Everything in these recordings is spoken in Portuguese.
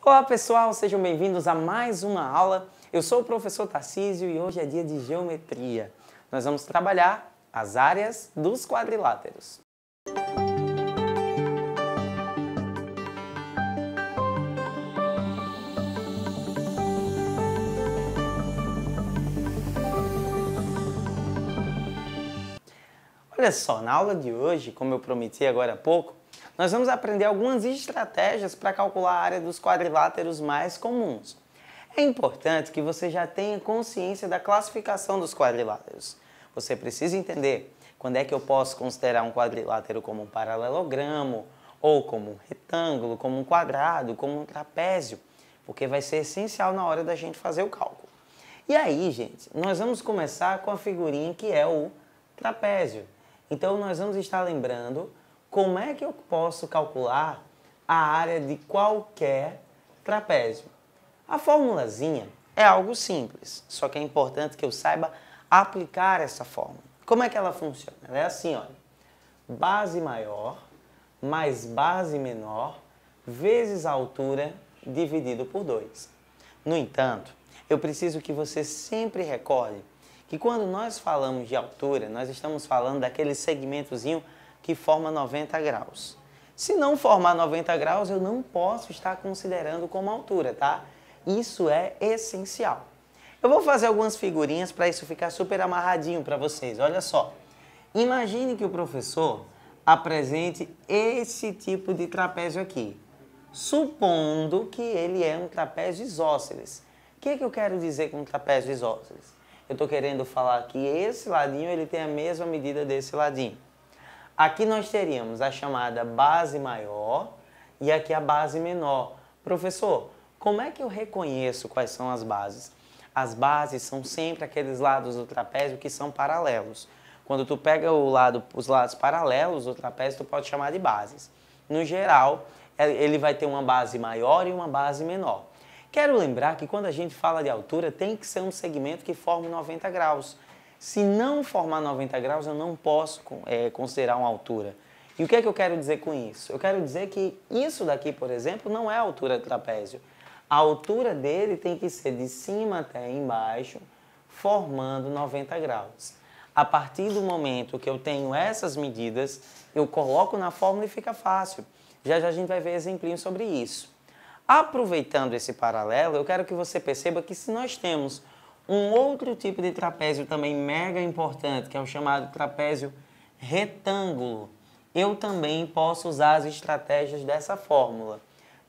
Olá pessoal, sejam bem-vindos a mais uma aula. Eu sou o professor Tarcísio e hoje é dia de geometria. Nós vamos trabalhar as áreas dos quadriláteros. Olha só, na aula de hoje, como eu prometi agora há pouco, nós vamos aprender algumas estratégias para calcular a área dos quadriláteros mais comuns. É importante que você já tenha consciência da classificação dos quadriláteros. Você precisa entender quando é que eu posso considerar um quadrilátero como um paralelogramo, ou como um retângulo, como um quadrado, como um trapézio, porque vai ser essencial na hora da gente fazer o cálculo. E aí, gente, nós vamos começar com a figurinha que é o trapézio. Então, nós vamos estar lembrando como é que eu posso calcular a área de qualquer trapézio. A formulazinha é algo simples, só que é importante que eu saiba aplicar essa fórmula. Como é que ela funciona? Ela é assim, olha, base maior mais base menor vezes a altura dividido por 2. No entanto, eu preciso que você sempre recorde que quando nós falamos de altura, nós estamos falando daquele segmentozinho que forma 90 graus. Se não formar 90 graus, eu não posso estar considerando como altura, tá? Isso é essencial. Eu vou fazer algumas figurinhas para isso ficar super amarradinho para vocês. Olha só. Imagine que o professor apresente esse tipo de trapézio aqui, supondo que ele é um trapézio isósceles. O que eu quero dizer com trapézio isósceles? Eu estou querendo falar que esse ladinho ele tem a mesma medida desse ladinho. Aqui nós teríamos a chamada base maior e aqui a base menor. Professor, como é que eu reconheço quais são as bases? As bases são sempre aqueles lados do trapézio que são paralelos. Quando tu pega os lados paralelos do trapézio, tu pode chamar de bases. No geral, ele vai ter uma base maior e uma base menor. Quero lembrar que quando a gente fala de altura, tem que ser um segmento que forme 90 graus. Se não formar 90 graus, eu não posso considerar uma altura. E o que é que eu quero dizer com isso? Eu quero dizer que isso daqui, por exemplo, não é a altura do trapézio. A altura dele tem que ser de cima até embaixo, formando 90 graus. A partir do momento que eu tenho essas medidas, eu coloco na fórmula e fica fácil. Já já a gente vai ver exemplinhos sobre isso. Aproveitando esse paralelo, eu quero que você perceba que se nós temos um outro tipo de trapézio também mega importante, que é o chamado trapézio retângulo, eu também posso usar as estratégias dessa fórmula.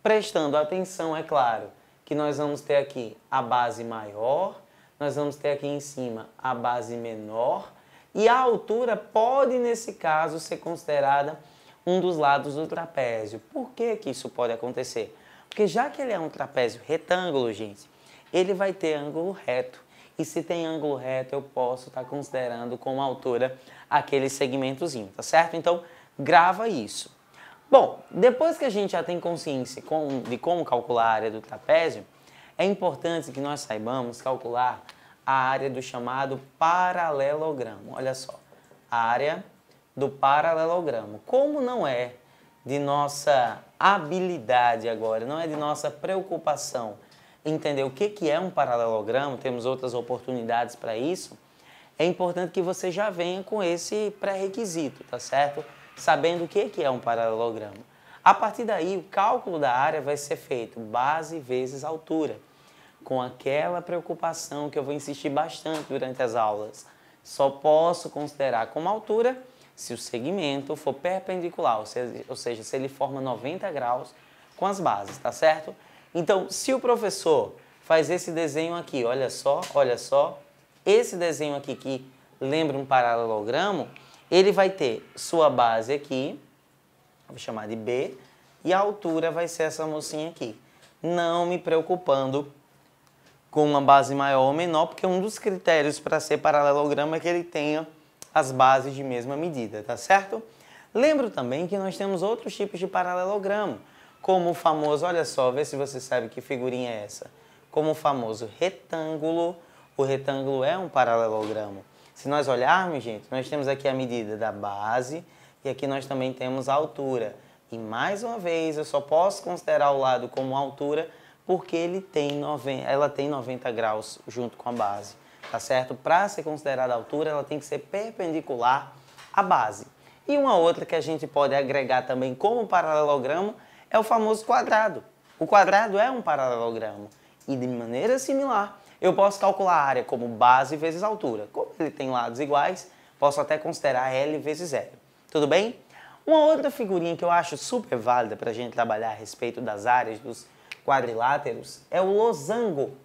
Prestando atenção, é claro, que nós vamos ter aqui a base maior, nós vamos ter aqui em cima a base menor, e a altura pode, nesse caso, ser considerada um dos lados do trapézio. Por que que isso pode acontecer? Porque já que ele é um trapézio retângulo, gente, ele vai ter ângulo reto. E se tem ângulo reto, eu posso estar considerando como altura aquele segmentozinho, tá certo? Então, grava isso. Bom, depois que a gente já tem consciência de como calcular a área do trapézio, é importante que nós saibamos calcular a área do chamado paralelogramo. Olha só, a área do paralelogramo. Como não é de nossa habilidade agora, não é de nossa preocupação entender o que é um paralelogramo, temos outras oportunidades para isso, é importante que você já venha com esse pré-requisito, tá certo? Sabendo o que é um paralelogramo. A partir daí, o cálculo da área vai ser feito base vezes altura, com aquela preocupação que eu vou insistir bastante durante as aulas. Só posso considerar como altura se o segmento for perpendicular, ou seja, se ele forma 90 graus com as bases, tá certo? Então, se o professor faz esse desenho aqui, olha só, esse desenho aqui que lembra um paralelogramo, ele vai ter sua base aqui, vou chamar de B, e a altura vai ser essa mocinha aqui. Não me preocupando com uma base maior ou menor, porque um dos critérios para ser paralelogramo é que ele tenha as bases de mesma medida, tá certo? Lembro também que nós temos outros tipos de paralelogramo, como o famoso, olha só, vê se você sabe que figurinha é essa, como o famoso retângulo. O retângulo é um paralelogramo. Se nós olharmos, gente, nós temos aqui a medida da base e aqui nós também temos a altura. E mais uma vez, eu só posso considerar o lado como altura porque ela tem 90 graus junto com a base, tá certo? Para ser considerada altura, ela tem que ser perpendicular à base. E uma outra que a gente pode agregar também como paralelogramo é o famoso quadrado. O quadrado é um paralelogramo e de maneira similar eu posso calcular a área como base vezes altura. Como ele tem lados iguais, posso até considerar L vezes L. Tudo bem? Uma outra figurinha que eu acho super válida para a gente trabalhar a respeito das áreas dos quadriláteros é o losango.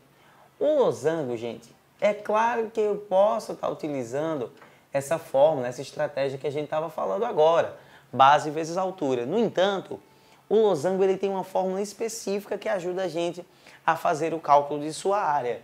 O losango, gente, é claro que eu posso estar utilizando essa fórmula, essa estratégia que a gente estava falando agora, base vezes altura. No entanto, o losango ele tem uma fórmula específica que ajuda a gente a fazer o cálculo de sua área.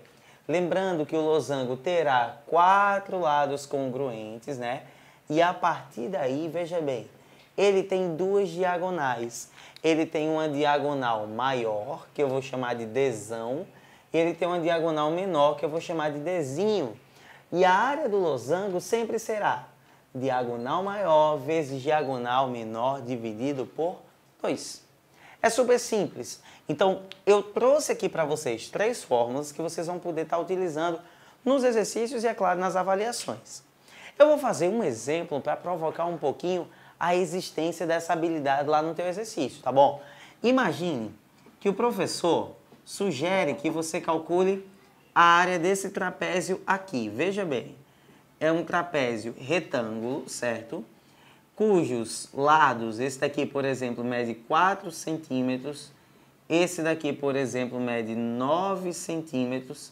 Lembrando que o losango terá 4 lados congruentes, né? E a partir daí, veja bem, ele tem 2 diagonais. Ele tem uma diagonal maior, que eu vou chamar de Dzão, e ele tem uma diagonal menor, que eu vou chamar de Dzinho. E a área do losango sempre será diagonal maior vezes diagonal menor dividido por 2. É super simples. Então, eu trouxe aqui para vocês 3 fórmulas que vocês vão poder estar utilizando nos exercícios e, é claro, nas avaliações. Eu vou fazer um exemplo para provocar um pouquinho a existência dessa habilidade lá no teu exercício, tá bom? Imagine que o professor sugere que você calcule a área desse trapézio aqui. Veja bem, é um trapézio retângulo, certo? Cujos lados, esse daqui, por exemplo, mede 4 centímetros, esse daqui, por exemplo, mede 9 centímetros,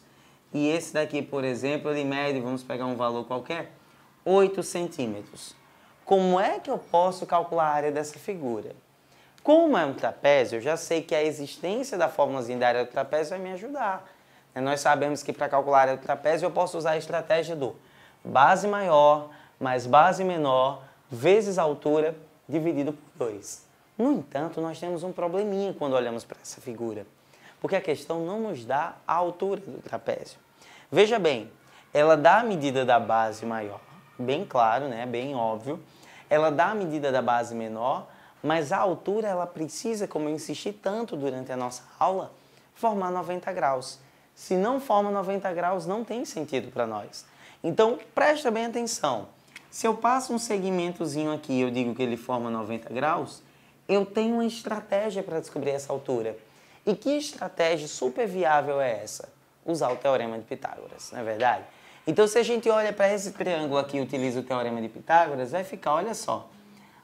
e esse daqui, por exemplo, ele mede, vamos pegar um valor qualquer, 8 centímetros. Como é que eu posso calcular a área dessa figura? Como é um trapézio, eu já sei que a existência da fórmulazinha da área do trapézio vai me ajudar. Nós sabemos que para calcular a área do trapézio eu posso usar a estratégia do base maior mais base menor vezes a altura dividido por 2. No entanto, nós temos um probleminha quando olhamos para essa figura, porque a questão não nos dá a altura do trapézio. Veja bem, ela dá a medida da base maior, bem claro, né? Bem óbvio. Ela dá a medida da base menor, mas a altura ela precisa, como eu insisti tanto durante a nossa aula, formar 90 graus. Se não forma 90 graus, não tem sentido para nós. Então, presta bem atenção. Se eu passo um segmentozinho aqui e eu digo que ele forma 90 graus, eu tenho uma estratégia para descobrir essa altura. E que estratégia super viável é essa? Usar o Teorema de Pitágoras, não é verdade? Então, se a gente olha para esse triângulo aqui e utiliza o Teorema de Pitágoras, vai ficar, olha só,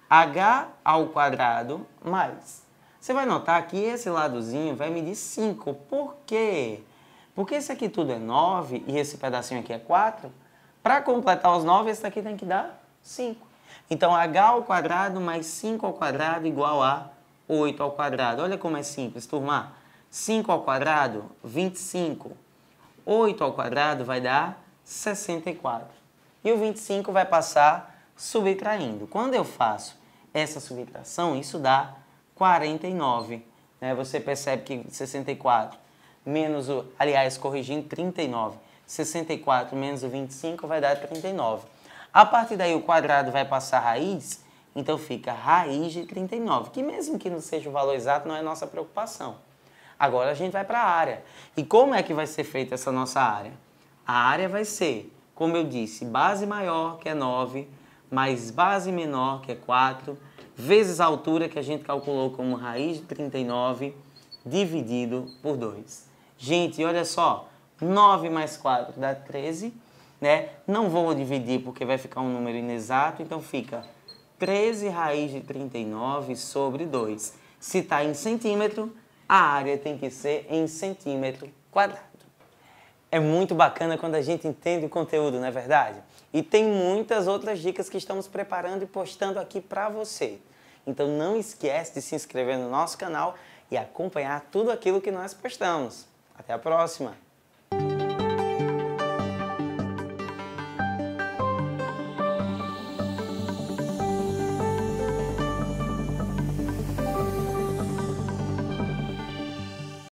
h ao quadrado mais. Você vai notar que esse ladozinho vai medir 5. Por quê? Porque esse aqui tudo é 9 e esse pedacinho aqui é 4. Para completar os 9, esse daqui tem que dar 5. Então, h ao quadrado mais 5 ao quadrado igual a 8 ao quadrado. Olha como é simples, turma. 5 ao quadrado, 25. 8 ao quadrado vai dar 64. E o 25 vai passar subtraindo. Quando eu faço essa subtração, isso dá 49. Né? Você percebe que 64 menos o... Aliás, corrigindo, 39. 64 menos o 25 vai dar 39. A partir daí o quadrado vai passar raiz, então fica raiz de 39, que mesmo que não seja o valor exato, não é nossa preocupação. Agora a gente vai para a área. E como é que vai ser feita essa nossa área? A área vai ser, como eu disse, base maior, que é 9, mais base menor, que é 4, vezes a altura, que a gente calculou como raiz de 39, dividido por 2. Gente, olha só, 9 mais 4 dá 13, né? Não vou dividir porque vai ficar um número inexato, então fica 13 raiz de 39 sobre 2. Se está em centímetro, a área tem que ser em centímetro quadrado. É muito bacana quando a gente entende o conteúdo, não é verdade? E tem muitas outras dicas que estamos preparando e postando aqui para você. Então não esquece de se inscrever no nosso canal e acompanhar tudo aquilo que nós postamos. Até a próxima!